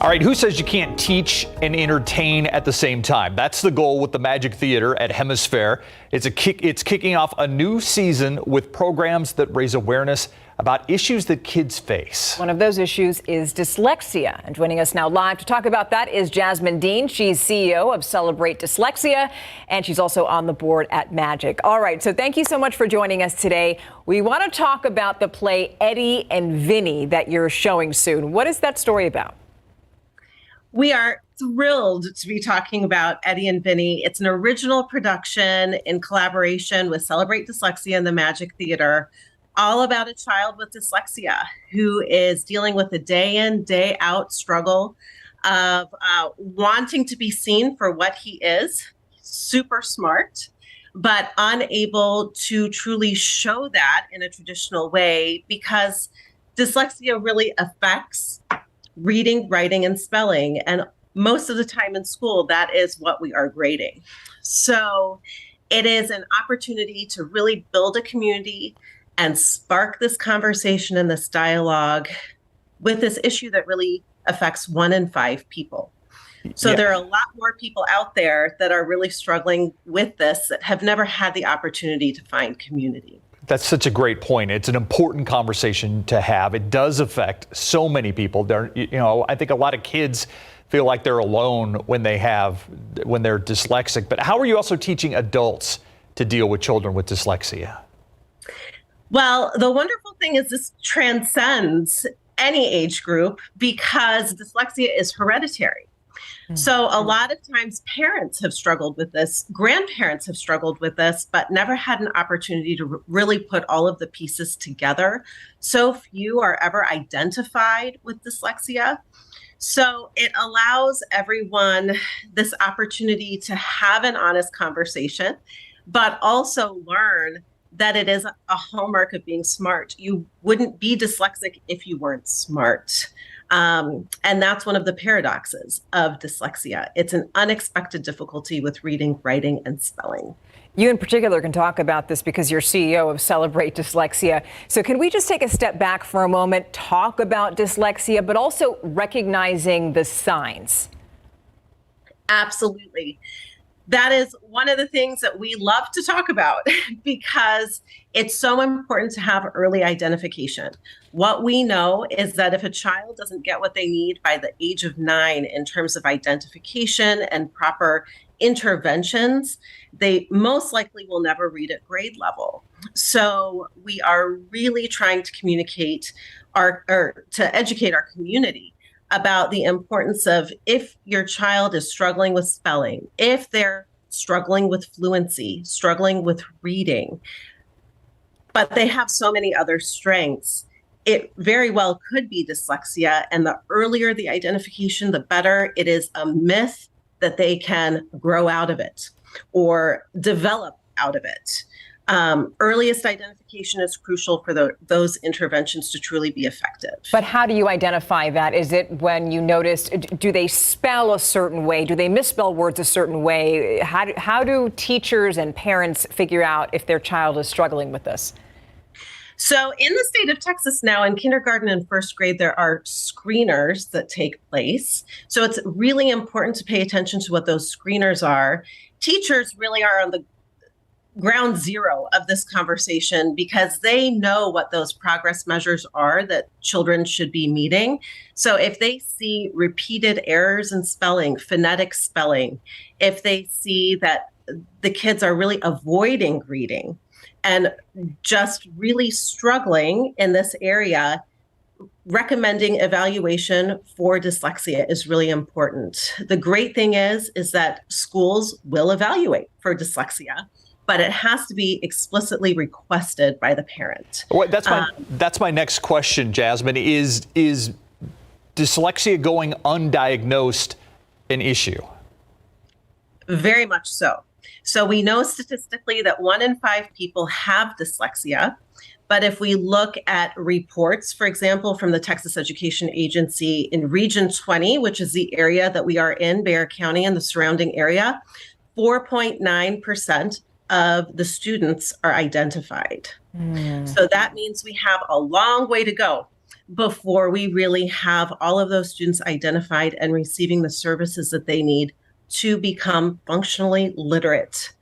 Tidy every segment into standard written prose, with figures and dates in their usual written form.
All right, who says you can't teach and entertain at the same time? That's the goal with the Magik Theatre at Hemisphere. It's kicking off a new season with programs that raise awareness about issues that kids face. One of those issues is dyslexia. And joining us now live to talk about that is Jasmin Dean. She's CEO of Celebrate Dyslexia, and she's also on the board at Magik. All right, so thank you so much for joining us today. We want to talk about the play Eddie and Vinnie that you're showing soon. What is that story about? We are thrilled to be talking about Eddie and Vinnie. It's an original production in collaboration with Celebrate Dyslexia and the Magik Theatre, all about a child with dyslexia who is dealing with a day in, day out struggle of wanting to be seen for what he is, super smart, but unable to truly show that in a traditional way because dyslexia really affects reading, writing, and spelling. And most of the time in school, that is what we are grading. So it is an opportunity to really build a community and spark this conversation and this dialogue with this issue that really affects 1 in 5 people. So there are a lot more people out there that are really struggling with this that have never had the opportunity to find community. That's such a great point. It's an important conversation to have. It does affect so many people. I think a lot of kids feel like they're alone when they're dyslexic. But how are you also teaching adults to deal with children with dyslexia? Well, the wonderful thing is this transcends any age group because dyslexia is hereditary. So a lot of times parents have struggled with this, grandparents have struggled with this, but never had an opportunity to really put all of the pieces together. So few are ever identified with dyslexia. So it allows everyone this opportunity to have an honest conversation, but also learn that it is a hallmark of being smart. You wouldn't be dyslexic if you weren't smart. And that's one of the paradoxes of dyslexia. It's an unexpected difficulty with reading, writing, and spelling. You in particular can talk about this because you're CEO of Celebrate Dyslexia. So can we just take a step back for a moment, talk about dyslexia, but also recognizing the signs? Absolutely. That is one of the things that we love to talk about because it's so important to have early identification. What we know is that if a child doesn't get what they need by the age of 9 in terms of identification and proper interventions, they most likely will never read at grade level. So we are really trying to communicate to educate our community about the importance of if your child is struggling with spelling, if they're struggling with fluency, struggling with reading, but they have so many other strengths, it very well could be dyslexia. And the earlier the identification, the better. It is a myth that they can grow out of it or develop out of it. Earliest identification is crucial for those interventions to truly be effective. But how do you identify that? Is it when you notice, do they spell a certain way? Do they misspell words a certain way? How do teachers and parents figure out if their child is struggling with this? So in the state of Texas now, in kindergarten and first grade, there are screeners that take place. So it's really important to pay attention to what those screeners are. Teachers really are on the ground zero of this conversation because they know what those progress measures are that children should be meeting. So if they see repeated errors in spelling, phonetic spelling, if they see that the kids are really avoiding reading and just really struggling in this area, recommending evaluation for dyslexia is really important. The great thing is that schools will evaluate for dyslexia, but it has to be explicitly requested by the parent. Well, that's my next question, Jasmin. Is dyslexia going undiagnosed an issue? Very much so. So we know statistically that 1 in 5 people have dyslexia. But if we look at reports, for example, from the Texas Education Agency in Region 20, which is the area that we are in, Bexar County and the surrounding area, 4.9% of the students are identified. So that means we have a long way to go before we really have all of those students identified and receiving the services that they need to become functionally literate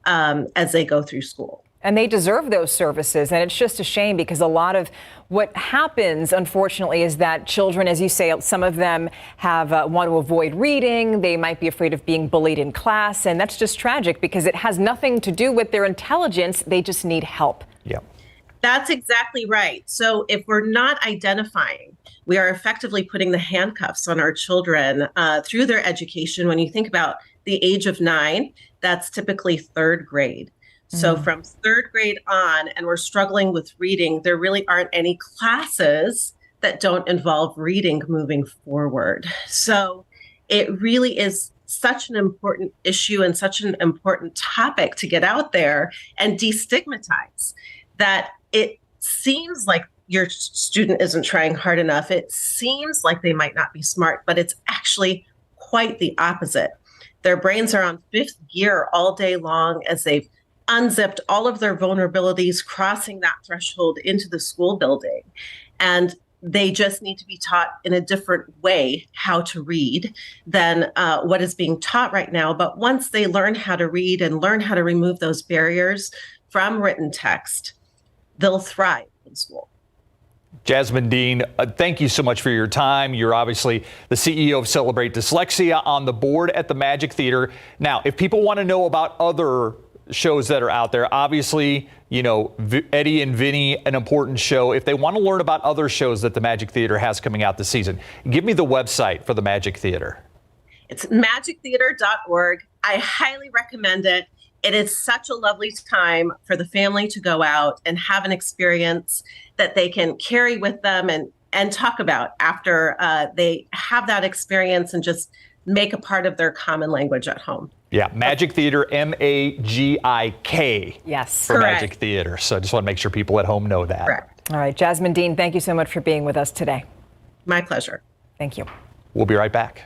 as they go through school. And they deserve those services. And it's just a shame because a lot of what happens, unfortunately, is that children, as you say, some of them have want to avoid reading. They might be afraid of being bullied in class. And that's just tragic because it has nothing to do with their intelligence. They just need help. Yeah. That's exactly right. So if we're not identifying, we are effectively putting the handcuffs on our children through their education. When you think about the age of 9, that's typically 3rd grade. So from 3rd grade on, and we're struggling with reading, there really aren't any classes that don't involve reading moving forward. So it really is such an important issue and such an important topic to get out there and destigmatize that it seems like your student isn't trying hard enough. It seems like they might not be smart, but it's actually quite the opposite. Their brains are on 5th gear all day long as they've unzipped all of their vulnerabilities, crossing that threshold into the school building. And they just need to be taught in a different way how to read than what is being taught right now. But once they learn how to read and learn how to remove those barriers from written text, they'll thrive in school. Jasmin Dean, thank you so much for your time. You're obviously the CEO of Celebrate Dyslexia, on the board at the Magik Theatre. Now, if people want to know about other shows that are out there, obviously, you know, Eddie and Vinnie, an important show. If they want to learn about other shows that the Magik Theatre has coming out this season, give me the website for the Magik Theatre. It's magictheater.org. I highly recommend it. It is such a lovely time for the family to go out and have an experience that they can carry with them and talk about after they have that experience and just make a part of their common language at home. Yeah, Magik Theatre, Magik. Yes. For Correct. Magik Theatre. So I just want to make sure people at home know that. Correct. All right, Jasmin Dean, thank you so much for being with us today. My pleasure. Thank you. We'll be right back.